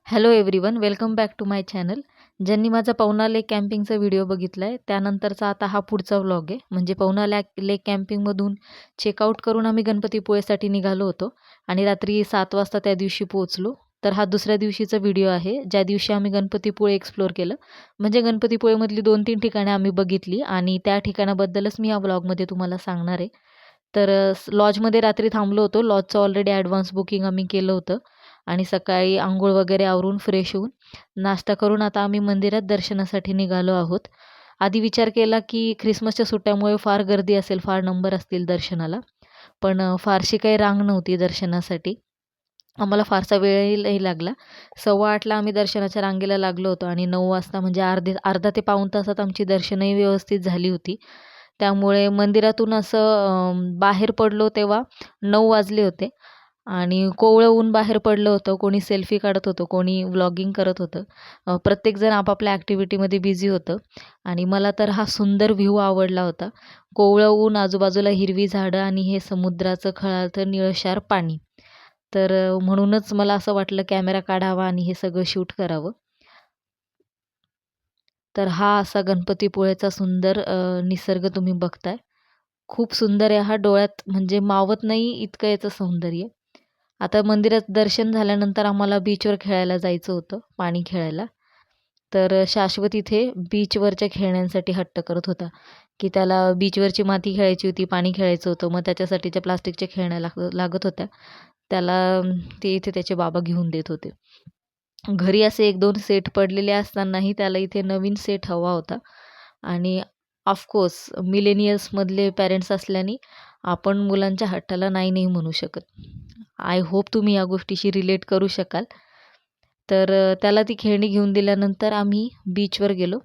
Hello everyone, welcome back to my channel. ज्यांनी माझा पवना लेक कॅम्पिंगचा video बघितला आहे त्यानंतरचा आता हा पुढचा व्लॉग आहे. म्हणजे पवना लेक कॅम्पिंगमधून चेकआउट करून आम्ही गणपतीपुळेसाठी निघालो होतो आणि रात्री 7 वाजता त्या दिवशी पोहोचलो. तर हा दुसऱ्या दिवशीचा व्हिडिओ आहे, ज्या दिवशी आम्ही गणपतीपुळे एक्सप्लोअर केलं. म्हणजे गणपतीपुळेमधली 2-3 ठिकाणे आम्ही बघितली आणि त्या ठिकाणाबद्दलच मी या व्लॉगमध्ये तुम्हाला सांगणार आहे. तर लॉजमध्ये रात्री थांबलो होतो. लॉजचं ऑलरेडी ॲडव्हान्स बुकिंग आम्ही केलं होतं आणि सकाळी अंघोळ वगैरे आवरून फ्रेश होऊन नाश्ता करून आता आम्ही मंदिरात दर्शनासाठी निघालो आहोत. आधी विचार केला की ख्रिसमसच्या सुट्ट्यामुळे फार गर्दी असेल, फार नंबर असतील दर्शनाला. पण फारशी काही रांग नव्हती दर्शनासाठी. आम्हाला फारसा वेळही नाही लागला. 7:15ला आम्ही दर्शनाच्या रांगेला लागलो होतो आणि 9 वाजता म्हणजे अर्धा ते पाऊण तासात आमची दर्शनही व्यवस्थित झाली होती. त्यामुळे मंदिरातून असं बाहेर पडलो तेव्हा 9 वाजले होते आणि कोवळं ऊन बाहेर पडलं होतं. कोणी सेल्फी काढत होतं, कोणी व्लॉगिंग करत होतं. प्रत्येकजण आपापल्या ॲक्टिव्हिटीमध्ये बिझी होतं आणि मला तर हा सुंदर व्ह्यू आवडला होता. कोवळं ऊन, आजूबाजूला हिरवी झाडं आणि हे समुद्राचं खळाळतं निळशार पाणी. तर म्हणूनच मला असं वाटलं कॅमेरा काढावा आणि हे सगळं शूट करावं. तर हा असा गणपतीपुळेचा सुंदर निसर्ग तुम्ही बघताय. खूप सुंदर आहे हा, डोळ्यात म्हणजे मावत नाही इतकं याचं सौंदर्य. आता मंदिरात दर्शन झाल्यानंतर आम्हाला बीचवर खेळायला जायचं होतं, पाणी खेळायला. तर शाश्वत इथे बीचवरच्या खेळण्यांसाठी हट्ट करत होता, की त्याला बीचवरची माती खेळायची होती, पाणी खेळायचं होतं. मग त्याच्यासाठीच्या प्लास्टिकच्या खेळण्या लागत होत्या. त्याला ते इथे त्याचे बाबा घेऊन देत होते. घरी असे 1-2 सेट पडलेले असतानाही त्याला इथे नवीन सेट हवा होता. आणि ऑफकोर्स मिलेनियल्समधले पॅरेंट्स असल्याने आपण मुलांच्या हट्टाला नाही नाही म्हणू शकत. आय होप तुम्ही या गोष्टीशी रिलेट करू शकाल. तर त्याला ती खेळणी घेऊन दिल्यानंतर आम्ही बीचवर गेलो.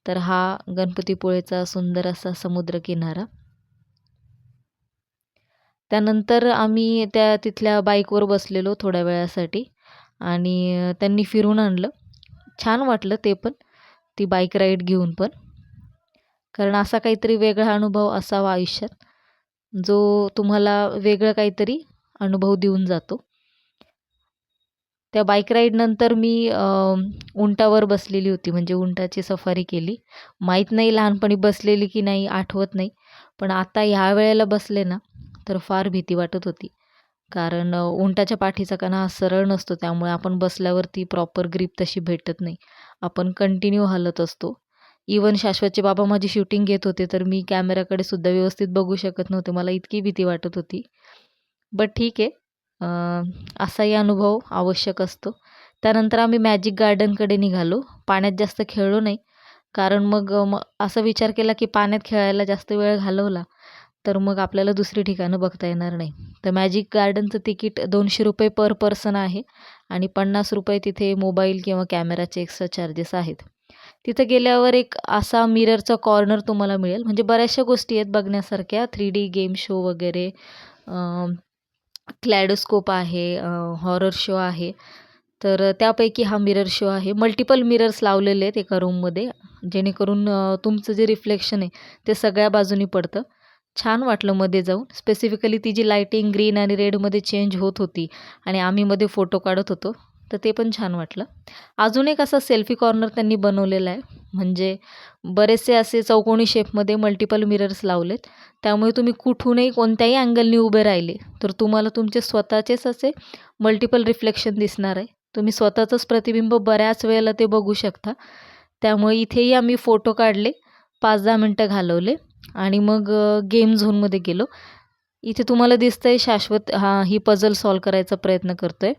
तर हा गणपतीपुळेचा सुंदर असा समुद्रकिनारा. त्यानंतर आम्ही त्या तिथल्या बाईकवर बसलेलो थोड्या वेळासाठी आणि त्यांनी फिरून आणलं. छान वाटलं ते पण, ती बाईक राईड घेऊन पण. कारण असा काहीतरी वेगळा अनुभव असावा आयुष्यात, जो तुम्हाला वेगळं काहीतरी अनुभव देऊन जातो. त्या बाईक राईडनंतर मी उंटावर बसलेली होती, म्हणजे उंटाची सफारी केली. माहीत नाही लहानपणी बसलेली की नाही, आठवत नाही. पण आता ह्या वेळेला बसले ना, तर फार भीती वाटत होती. कारण उंटाच्या पाठीचा कणा हा सरळ नसतो, त्यामुळे आपण बसल्यावरती प्रॉपर ग्रीप तशी भेटत नाही. आपण कंटिन्यू हलत असतो. इवन शाश्वतचे बाबा माझी शूटिंग घेत होते, तर मी कॅमेराकडे सुद्धा व्यवस्थित बघू शकत नव्हते. मला इतकी भीती वाटत होती. बट ठीक आहे, असाही अनुभव आवश्यक असतो. त्यानंतर आम्ही मॅजिक गार्डनकडे निघालो. पाण्यात जास्त खेळलो नाही, कारण मग असा विचार केला की पाण्यात खेळायला जास्त वेळ घालवला तर मग आपल्याला दुसरी ठिकाणं बघता येणार नाही. तर मॅजिक गार्डनचं तिकीट ₹200 पर पर्सन आहे आणि ₹50 तिथे मोबाईल किंवा कॅमेराचे एक्स्ट्रा चार्जेस आहेत. तिथं गेल्यावर एक असा मिररचा कॉर्नर तुम्हाला मिळेल. म्हणजे बऱ्याचशा गोष्टी आहेत बघण्यासारख्या, 3D गेम शो वगैरे, क्लॅडोस्कोप आहे, हॉरर शो आहे. तर त्यापैकी हा मिरर शो आहे. मल्टिपल मिरर्स लावलेले आहेत एका रूममध्ये, जेणेकरून तुमचं जे रिफ्लेक्शन आहे ते सगळ्या बाजूनी पडतं. छान वाटलं मध्ये जाऊन. स्पेसिफिकली ती जी लाइटिंग ग्रीन आणि रेडमध्ये चेंज होत होती आणि आम्ही मध्ये फोटो काढत होतो, तर ते पण छान वाटलं. अजून एक असा सेल्फी कॉर्नर त्यांनी बनवलेला आहे. म्हणजे बरेचसे असे चौकोनी शेपमध्ये मल्टिपल मिरर्स लावलेत. त्यामुळे तुम्ही कुठूनही कोणत्याही अँगलनी उभे राहिले तर तुम्हाला तुमचे स्वतःचेच असे मल्टिपल रिफ्लेक्शन दिसणार आहे. तुम्ही स्वतःचंच प्रतिबिंब बऱ्याच वेळेला ते बघू शकता. त्यामुळे इथेही आम्ही फोटो काढले, 5-10 मिनटं घालवले आणि मग गेम झोनमध्ये गेलो. इथे तुम्हाला दिसतंय शाश्वत ही पझल सॉल्व करायचा प्रयत्न करतोय.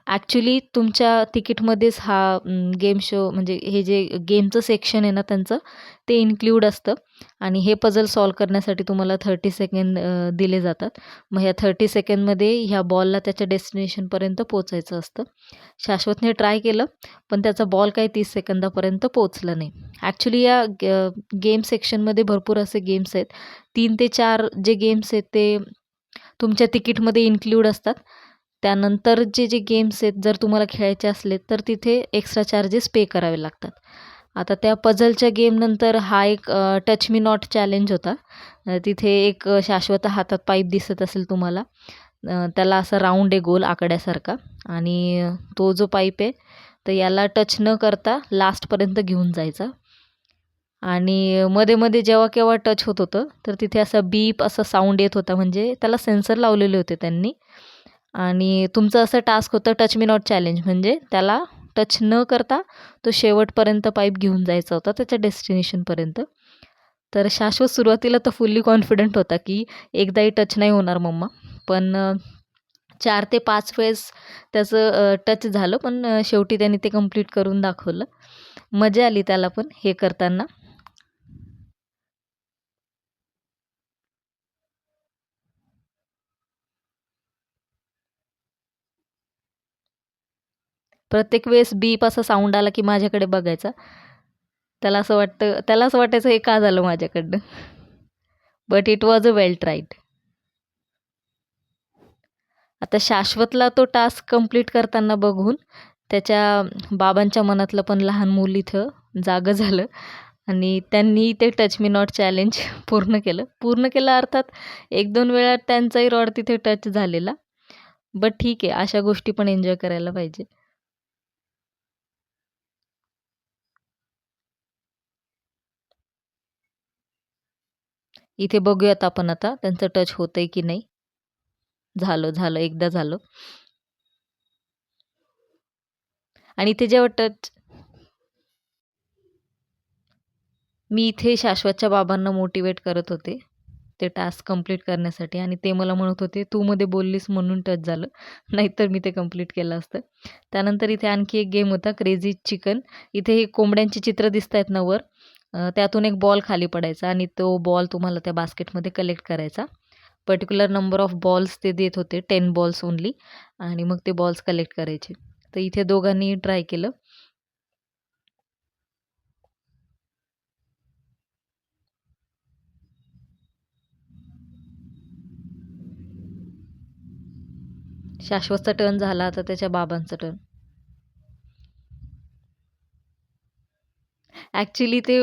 ॲक्च्युली तुमच्या तिकीटमध्येच हा गेम शो, म्हणजे हे जे गेमचं सेक्शन आहे ना त्यांचं, ते इन्क्लूड असतं आणि हे पझल सॉल्व करण्यासाठी तुम्हाला 30 सेकंद दिले जातात. मग ह्या 30 सेकंदमध्ये ह्या बॉलला त्याच्या डेस्टिनेशनपर्यंत पोचायचं असतं. शाश्वतने ट्राय केलं, पण त्याचा बॉल काही 30 सेकंदापर्यंत पोचला नाही. ॲक्च्युली या गेम सेक्शनमध्ये भरपूर असे गेम्स आहेत. 3 ते 4 जे गेम्स आहेत ते तुमच्या तिकीटमध्ये इन्क्लूड असतात. त्यानंतर जे गेम्स आहेत जर तुम्हाला खेळायचे असले तर तिथे एक्स्ट्रा चार्जेस पे करावे लागतात. आता त्या पझलच्या गेमनंतर हा एक टच मी नॉट चॅलेंज होता. तिथे एक शाश्वत हातात पाईप दिसत असेल तुम्हाला. त्याला असा राऊंड आहे गोल आकड्यासारखा, आणि तो जो पाईप आहे तर याला टच न करता लास्टपर्यंत घेऊन जायचा. आणि मध्ये मध्ये जेव्हा केव्हा टच होत होतं तर तिथे असा बीप असा साऊंड येत होता, म्हणजे त्याला सेन्सर लावलेले होते त्यांनी. आणि तुमचं असं टास्क होतं टच मी नॉट चॅलेंज, म्हणजे त्याला टच न करता तो शेवटपर्यंत पाईप घेऊन जायचा होता त्याच्या डेस्टिनेशनपर्यंत. तर शाश्वत सुरुवातीला तर फुल्ली कॉन्फिडंट होता की एकदाही टच नाही होणार मम्मा, पण 4 ते 5 वेळेस त्याचं टच झालं, पण शेवटी त्यांनी ते कंप्लीट करून दाखवलं. मजा आली त्याला पण हे करताना. प्रत्येक वेळेस बीप असा साऊंड आला की माझ्याकडे बघायचा. त्याला असं वाटायचं हे का झालं माझ्याकडनं. But it was a well tried. आता शाश्वतला तो टास्क कंप्लीट करताना बघून त्याच्या बाबांच्या मनातलं पण लहान मूल इथं जागं झालं, आणि त्यांनी ते टच मी नॉट चॅलेंज पूर्ण केलं अर्थात 1-2 वेळा त्यांचाही रॉड तिथे टच झालेला. बट ठीक आहे, अशा गोष्टी पण एन्जॉय करायला पाहिजे. इथे बघूयात आपण आता त्यांचं टच होतंय की नाही. झालं एकदा झालं. आणि इथे जेव्हा टच, मी इथे शाश्वतच्या बाबांना मोटिवेट करत होते ते टास्क कंप्लीट करण्यासाठी, आणि ते मला म्हणत होते तू मध्ये बोललीस म्हणून टच झालं, नाहीतर मी ते कंप्लीट केलं असतं. त्यानंतर इथे आणखी एक गेम होता क्रेझी चिकन. इथे हे कोंबड्यांची चित्र दिसत आहेत ना वर, त्यातून एक बॉल खाली पडायचा आणि तो बॉल तुम्हाला त्या बास्केटमध्ये कलेक्ट करायचा. पर्टिक्युलर नंबर ऑफ बॉल्स ते देत होते, 10 बॉल्स ओनली, आणि मग ते बॉल्स कलेक्ट करायचे. तर इथे दोघांनी ट्राय केलं. शाश्वतचा टर्न झाला, आता त्याच्या बाबांचा टर्न. ॲक्च्युली ते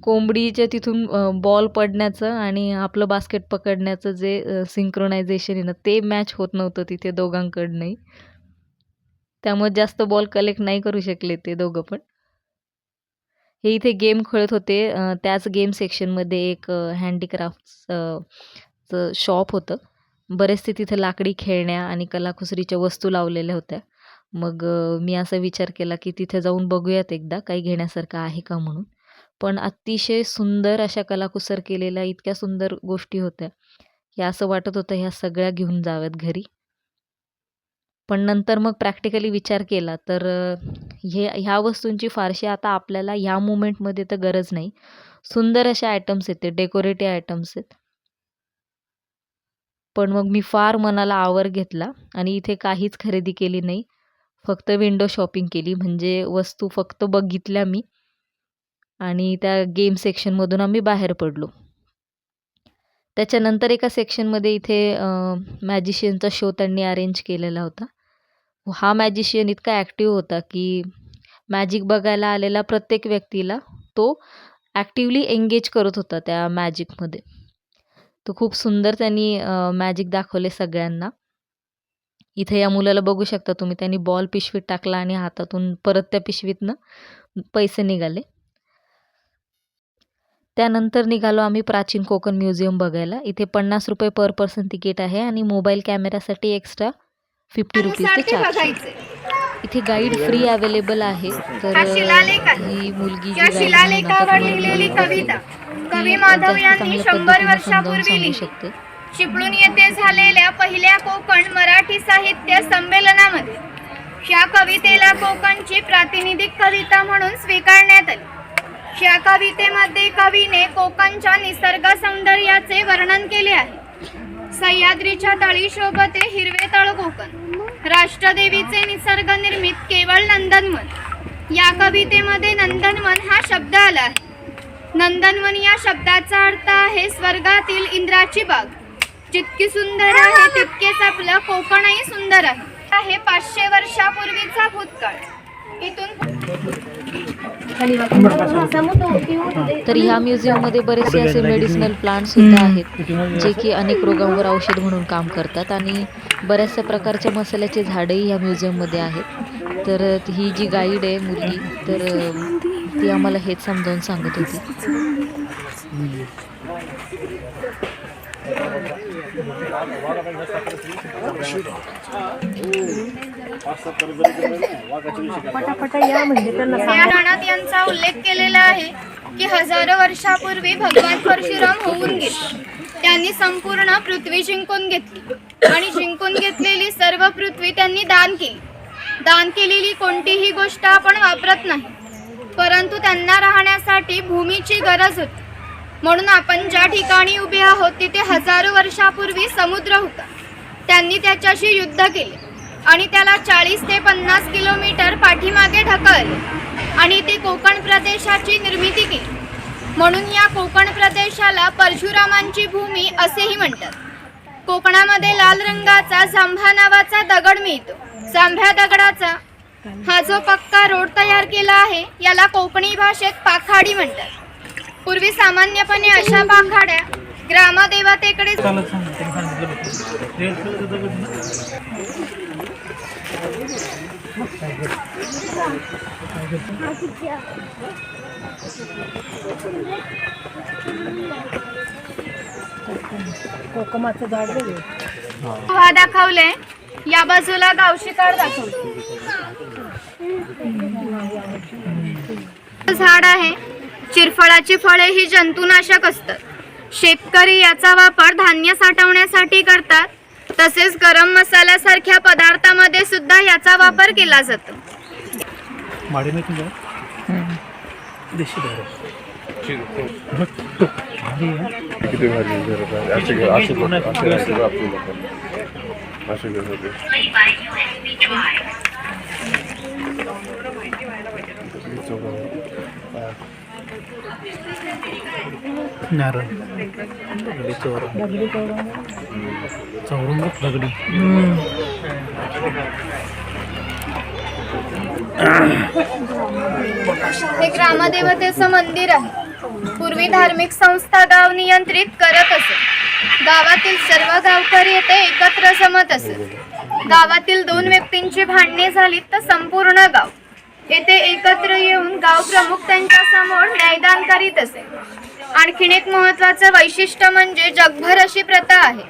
कोंबडीच्या तिथून बॉल पडण्याचं आणि आपलं बास्केट पकडण्याचं जे सिंक्रोनायझेशन आहे ना, ते मॅच होत नव्हतं तिथे दोघांकडनंही. त्यामुळे जास्त बॉल कलेक्ट नाही करू शकले ते दोघं पण. हे इथे गेम खेळत होते. त्याच गेम सेक्शनमध्ये एक हँडीक्राफ्ट्सचं शॉप होतं. बरेचसे तिथे लाकडी खेळण्या आणि कलाकुसरीच्या वस्तू लावलेल्या होत्या. मग मी असा विचार केला की तिथे जाऊन बघूयात एकदा काही घेण्यासारखं आहे का म्हणून. पण अतिशय सुंदर अशा कलाकुसर केलेल्या इतक्या सुंदर गोष्टी होत्या की असं वाटत होतं ह्या सगळ्या घेऊन जाव्यात घरी. पण नंतर मग प्रॅक्टिकली विचार केला तर ह्या वस्तूंची फारशी आता आपल्याला ह्या मोमेंटमध्ये तर गरज नाही. सुंदर अशा आयटम्स आहेत, ते डेकोरेटिव्ह आयटम्स आहेत. पण मग मी फार मनाला आवर घेतला आणि इथे काहीच खरेदी केली नाही. फक्त विंडो शॉपिंग केली, म्हणजे वस्तू फक्त बघितल्या मी आणि त्या गेम सेक्शनमधून आम्ही बाहेर पडलो. त्याच्यानंतर एका सेक्शनमध्ये इथे मॅजिशियनचा शो त्यांनी अरेंज केलेला होता. हा मॅजिशियन इतका ॲक्टिव्ह होता की मॅजिक बघायला आलेला प्रत्येक व्यक्तीला तो ॲक्टिव्हली एंगेज करत होता त्या मॅजिकमध्ये. तो खूप सुंदर त्यांनी मॅजिक दाखवले सगळ्यांना. इथे या मुलाला बघू शकता तुम्ही, त्यांनी बॉल पिशवीत टाकला आणि हातातून परत त्या पिशवीतनं पैसे निघाले. त्यानंतर निघालो आम्ही प्राचीन कोकण म्युझियम बघायला. इथे 50 रुपये पर पर्सन तिकीट आहे आणि मोबाईल कॅमेरासाठी एक्स्ट्रा 50 रुपीजचे चार्ज. इथे गाईड फ्री अवेलेबल आहे. तर ही मुलगी जी शिलालेखावर लिहिलेली कविता कवी माधव यांनी 100 वर्षापूर्वी लिहिली. चिपळूण येथे झालेल्या पहिल्या कोकण मराठी साहित्य संमेलनामध्ये या कवितेला कोकणची प्रातिनिधिक कविता म्हणून स्वीकारण्यात आली. या कवितेमध्ये कवीने कोकणच्या निसर्ग सौंदर्याचे वर्णन केले आहे. सह्याद्रीच्या तळी शोभते हिरवे तळ कोकण, राष्ट्रदेवीचे निसर्ग निर्मित केवळ नंदनवन. या कवितेमध्ये नंदनवन हा शब्द आला आहे. नंदनवन या शब्दाचा अर्थ आहे स्वर्गातील इंद्राची बाग. जितकी सुंदर आहे तितकेच आपलं कोकणही सुंदर आहे. 500 वर्षापूर्वीचा भूतकाळ. इथून तर ह्या म्युझियममध्ये बरेचसे असे मेडिसिनल प्लांट सुद्धा आहेत जे की अनेक रोगांवर औषध म्हणून काम करतात आणि बऱ्याचशा प्रकारच्या मसाल्याचे झाडंही ह्या म्युझियममध्ये आहेत. तर ही जी गाईड आहे मुलगी तर ती आम्हाला हेच समजावून सांगत होती. या रानात यांचा उल्लेख केलेला आहे की हजारो वर्षापूर्वी भगवान परशुराम होऊन गेले. त्यांनी संपूर्ण पृथ्वी जिंकून घेतली आणि जिंकून घेतलेली सर्व पृथ्वी त्यांनी दान केली. दान केलेली कोणतीही गोष्ट आपण वापरत नाही, परंतु त्यांना राहण्यासाठी भूमीची गरज होती. म्हणून आपण ज्या ठिकाणी उभे आहोत तिथे हजारो वर्षापूर्वी समुद्र होता. त्यांनी त्याच्याशी युद्ध केले आणि त्याला 40 ते 50 किलोमीटर पाठीमागे ढकलले आणि ते कोकण प्रदेशाची निर्मिती केली. म्हणून या कोकण प्रदेशाला परशुरामांची भूमी असेही म्हणतात. कोकणामध्ये लाल रंगाचा जांभा नावाचा दगड मिळतो. जांभ्या दगडाचा हा जो पक्का रोड तयार केला आहे याला कोकणी भाषेत पाखाडी म्हणतात. पूर्वी सामान्यपणे अशा पाखाड्या ग्रामदेवतेकडे कोकमाचं झाड हा दाखवले, या बाजूला गावशी कार्ड दाखवले. झाड आहे. चिरफळाची फळे ही जंतुनाशक असतात. शेतकरी याचा वापर धान्य साठवण्यासाठी करतात. तसेच गरम मसाल्यासारख्या पदार्थामध्ये सुद्धा याचा वापर केला जातो. नारळ चौरंग दगडी हे ग्रामदेवतेचं मंदिर आहे. पूर्वी धार्मिक संस्था गाव नियंत्रित करत असे. गावातील सर्व गावकरी येथे एकत्र जमत असे. गावातील 2 व्यक्तींची भांडणे झाली तर संपूर्ण गाव येथे एकत्र येऊन गाव प्रमुख त्यांच्या समोर न्यायदान करीत असे. आणखीन एक महत्त्वाचं वैशिष्ट्य म्हणजे जगभर अशी प्रथा आहे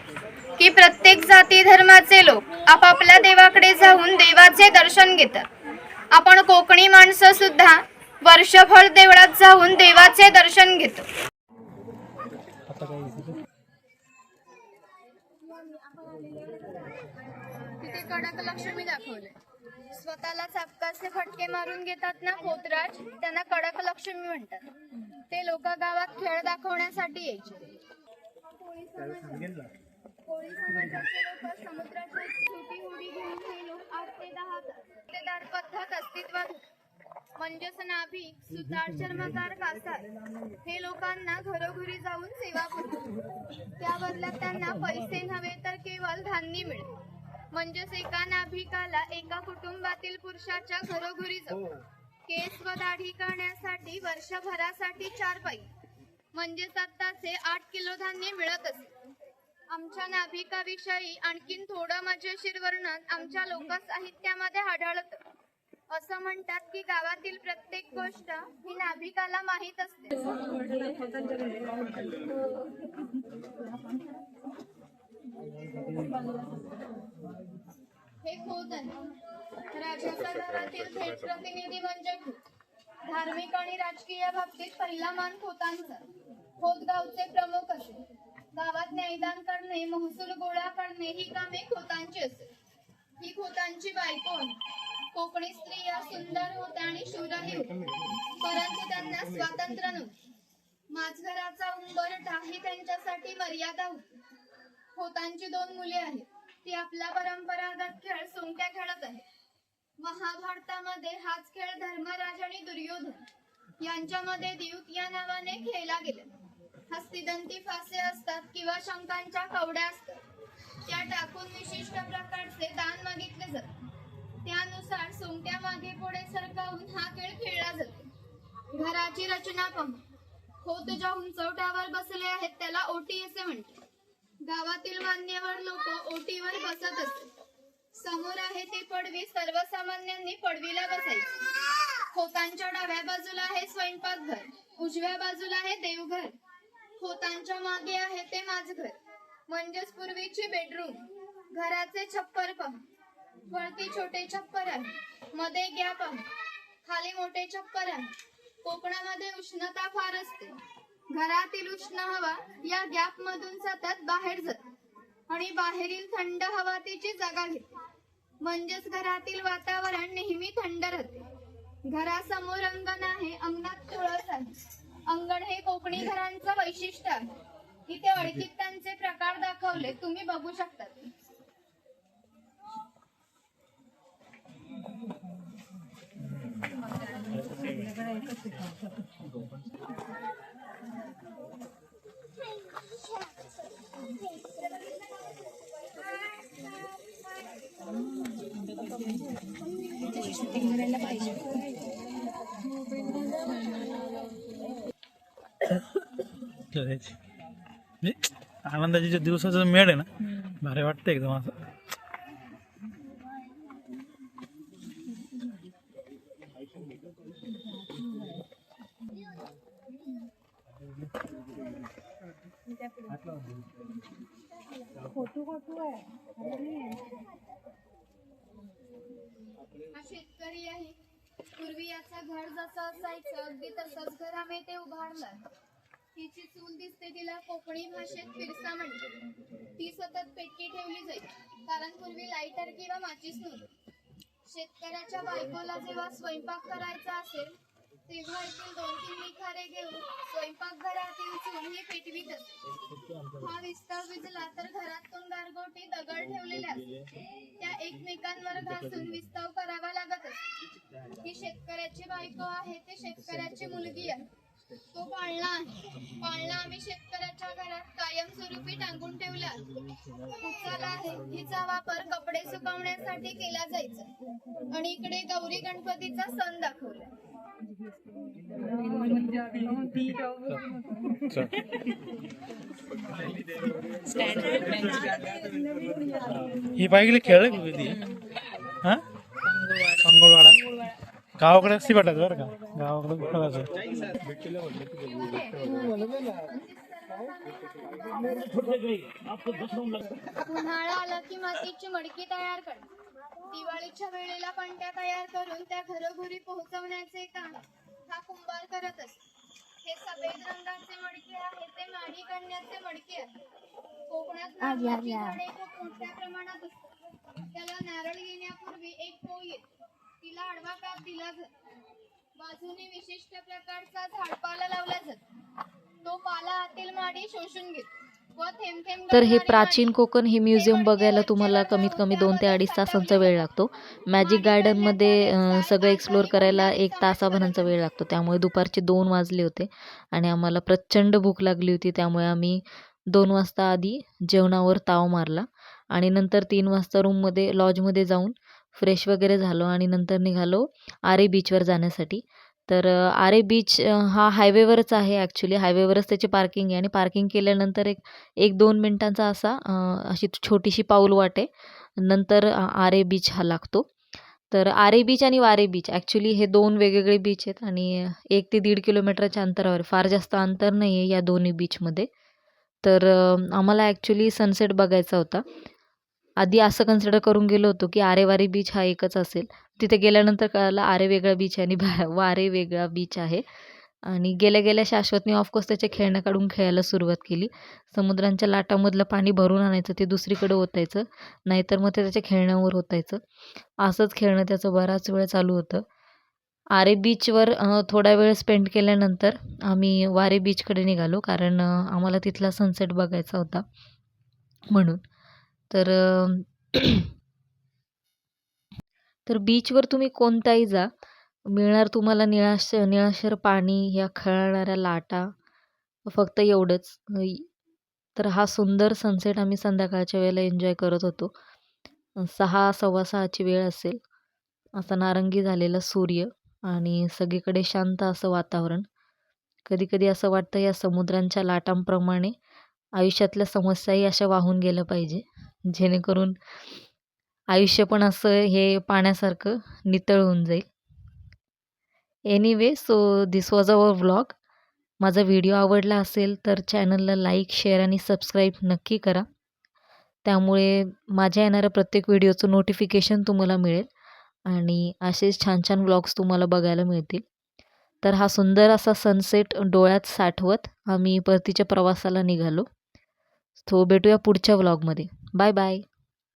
की प्रत्येक जाती धर्माचे लोक आपापल्या देवाकडे जाऊन देवाचे दर्शन घेतात. आपण कोकणी माणसं सुद्धा वर्षभर देवळात जाऊन देवाचे दर्शन घेतो. तिथे कडक लक्ष्मी दाखवले. स्वतःला चापकाचे फटके मारून घेतात ना पोतराज, त्यांना कडक लक्ष्मी म्हणतात. ते लोक गावात खेळ दाखवण्यासाठी यायचे. कोळी समाजाचे लोक समुद्राची छोटी होडी घेऊन हे लोक 8 ते 10 तास पद्धत अस्तित्वात होती. म्हणजेच नाभिक, सुतार, चर्मकार, कासार हे लोकांना घरोघरी जाऊन सेवा पुरवतात. त्या बदल्यात त्यांना पैसे नव्हे तर केवळ धान्य मिळते. म्हणजेच एका नाभिकाला एका कुटुंबातील पुरुषाच्या घरोघरी जाऊन केस व दाढी करण्यासाठी वर्षभरासाठी 4 पैसे म्हणजेच आत्ताचे 8 किलो धान्य मिळत असे. आमच्या नाभिकाविषयी आणखीन थोडं मजेशीर वर्णन आमच्या लोकसाहित्यामध्ये आढळतं. असं म्हणतात की गावातील प्रत्येक गोष्ट ही नाभिकाला माहीत असते. हे खोत आहे. राजाच्या घरातील थेट प्रतिनिधी म्हणजे खोत. धार्मिक आणि राजकीय बाबतीत पहिला मान खोतांचा. खोत गावचे प्रमुख असे. गावात न्यायदान करणे, महसूल गोळा करणे ही कामे खोतांची असे. ही खोतांची बायको. कोकणी स्त्रिया सुंदर होत्या आणि शूरही होत्या, परंतु त्यांना स्वातंत्र्य नव्हते. माझघराचा उंबरठा ही त्यांच्यासाठी मर्यादा होती. खोतांची 2 मुले आहेत. ती आपला परंपरागत खेळ सोंगट्या खेळत आहेत. महाभारतामध्ये हाच खेळ धर्मराज आणि दुर्योधन यांच्यामध्ये द्यूत या नावाने खेळला गेला. हस्तिदंती फासे असतात किंवा शंखांच्या कवड्या असतात. त्या टाकून विशिष्ट प्रकारचे दान मागितले जाते. त्यानुसार नुसार सोंगट्या मागे पुढे सरकावून हा खेळ खेळला जातो. घराची रचना पहा. खोत ज्या उंचवट्यावर बसले आहेत त्याला ओटी असे म्हणतात. गावातील मान्यवर लोक ओटीवर बसत असत. समोर आहे ती पडवी. सर्वसामान्यांनी पडवीला बसायचे. खोतांच्या डाव्या बाजूला आहे स्वयंपाकघर, उजव्या बाजूला आहे देवघर. खोतांच्या मागे आहे ते माझघर म्हणजेच पूर्वीची बेडरूम. घराचे छप्पर पहा. वरती छोटे छप्पर आहे, मध्ये गॅप आहे, खाली मोठे छप्पर आहे. कोकणामध्ये उष्णता फार असते. घरातील उष्ण हवा या गॅप मधून सतत बाहेर जाते आणि बाहेरील थंड हवा तिची जागा घेते. म्हणजेच घरातील वातावरण नेहमी थंड राहते. घरासमोर अंगण आहे, अंगणात तुळस आहे. अंगण हे कोकणी घरांचं वैशिष्ट्य आहे. इथे अडकीत त्यांचे प्रकार दाखवले, तुम्ही बघू शकता. आनंदाची जो दिवसाचा मेळ आहे ना, भारी वाटतं एकदम असं. हा शेतकरी आहे. पूर्वी याचं घर जसं असायचं अगदी तसंच घर आम्ही ते उभारलं. हिची चूल दिसते, तिला कोकणी भाषेत पिरसा म्हणते. ती सतत पेटकी ठेवली जाईल कारण पूर्वी लाईटर किंवा माचीस नव्हती. शेतकऱ्याच्या बायकोला जेव्हा स्वयंपाक करायचा असेल तेव्हा येथील 2-3 निखारे घेऊन स्वयंपाकघरातील चूल ही पेटवीत असते. हा विस्तार विजला तर घरातून गारगोटी दगड ठेवलेले असते, त्या एकमेकांवर घासून विस्ताव करावा लागत असते. ही शेतकऱ्याची बायको आहे, ते शेतकऱ्याची मुलगी आहे. तो पाळणा आहे. पाळणा आम्ही शेतकऱ्याच्या घरात कायमस्वरूपी टांगून ठेवला. उचाला आहे, हिचा वापर कपडे सुकवण्यासाठी केला जायचा. आणि इकडे गौरी गणपतीचा सण दाखवला. ही पाहिजे खेळ कधी हा मंगळवाडा गावाकडे असती वाटत बरं का, गावाकडे खेळायचं. उन्हाळा आला की मातीची मडकी तयार करा. दिवाळीच्या वेळेला पांट्या तयार करून त्या घरोघरी पोहोचवण्याचे काम हा कुंभार करत असतो. हे सफेद रंगाचे मडके आहे ते माडी काढण्याचे मडके आहे. कोकणात नारळाची झाडे खूप मोठ्या प्रमाणात असतात. त्याला नारळ येण्यापूर्वी एक पोळ येते, तिला आडवा काप दिला जातो. बाजूने विशिष्ट प्रकारचा झाडपाला लावला जातो. तो पाला आतील माडी शोषून घेतो व थेंब थेंब तर हे गळणारी प्राचीन माडी कोकण हे म्युझियम बघायला तुम्हाला कमीत कमी 2 ते 2.5 तासांचा वेळ लागतो. मॅजिक गार्डनमध्ये सगळं एक्सप्लोअर करायला 1 तासाभरांचा वेळ लागतो. त्यामुळे दुपारचे 2 वाजले होते आणि आम्हाला प्रचंड भूक लागली होती. त्यामुळे आम्ही 2 वाजता आधी जेवणावर ताव मारला आणि नंतर 3 वाजता रूममध्ये लॉजमध्ये जाऊन फ्रेश वगैरे झालो आणि नंतर निघालो आरे बीचवर जाण्यासाठी. तर आरे बीच हा हायवेवरच आहे. ॲक्च्युली हायवेवरच त्याची पार्किंग आहे आणि पार्किंग केल्यानंतर एक 2 मिनिटांचा अशी छोटीशी पाऊलवाट आहे. नंतर आरे बीच हा लागतो. तर आरे बीच आणि वारे बीच ॲक्च्युली हे 2 वेगवेगळे बीच आहेत आणि 1 ते 1.5 किलोमीटरच्या अंतरावर, फार जास्त अंतर नाही आहे या दोन्ही बीचमध्ये. तर आम्हाला ॲक्च्युली सनसेट बघायचा होता. आधी असं कन्सिडर करून गेलो होतो की आरेवारी बीच हा एकच असेल. तिथे गेल्यानंतर कळालं आरे वेगळा बीच आहे आणि वारे वेगळा बीच आहे. आणि गेल्या गेल्या शाश्वतने ऑफकोर्स त्याचे खेळणं काढून खेळायला सुरुवात केली. समुद्रांच्या लाटामधलं पाणी भरून आणायचं, ते दुसरीकडे ओतायचं, नाहीतर मग ते त्याच्या खेळण्यावर ओतायचं. असंच खेळणं त्याचं बराच वेळ चालू होतं. आरे बीचवर थोडा वेळ स्पेंड केल्यानंतर आम्ही वारे बीचकडे निघालो, कारण आम्हाला तिथला सनसेट बघायचा होता म्हणून. तर तर बीचवर तुम्ही कोणताही जा, मिळणार तुम्हाला निळाशार पाणी, या खेळणाऱ्या लाटा, फक्त एवढंच. तर हा सुंदर सनसेट आम्ही संध्याकाळच्या वेळेला एन्जॉय करत होतो. 6, 6:15ची वेळ असेल. असा नारंगी झालेला सूर्य आणि सगळीकडे शांत असं वातावरण. कधीकधी असं वाटतं या समुद्रांच्या लाटांप्रमाणे आयुष्यातल्या समस्याही अशा वाहून गेल्या पाहिजे, जेणेकरून आयुष्य पण असं हे पाण्यासारखं नितळ होऊन जाईल. Anyway, so this was our vlog. माझा व्हिडिओ आवडला असेल तर चॅनलला लाईक, शेअर आणि सबस्क्राईब नक्की करा. त्यामुळे माझ्या येणाऱ्या प्रत्येक व्हिडिओचं नोटिफिकेशन तुम्हाला मिळेल आणि असेच छान छान व्लॉग्स तुम्हाला बघायला मिळतील. तर हा सुंदर असा सनसेट डोळ्यात साठवत आम्ही परतीच्या प्रवासाला निघालो. तो भेटूया पुढच्या व्लॉगमध्ये. Bye bye.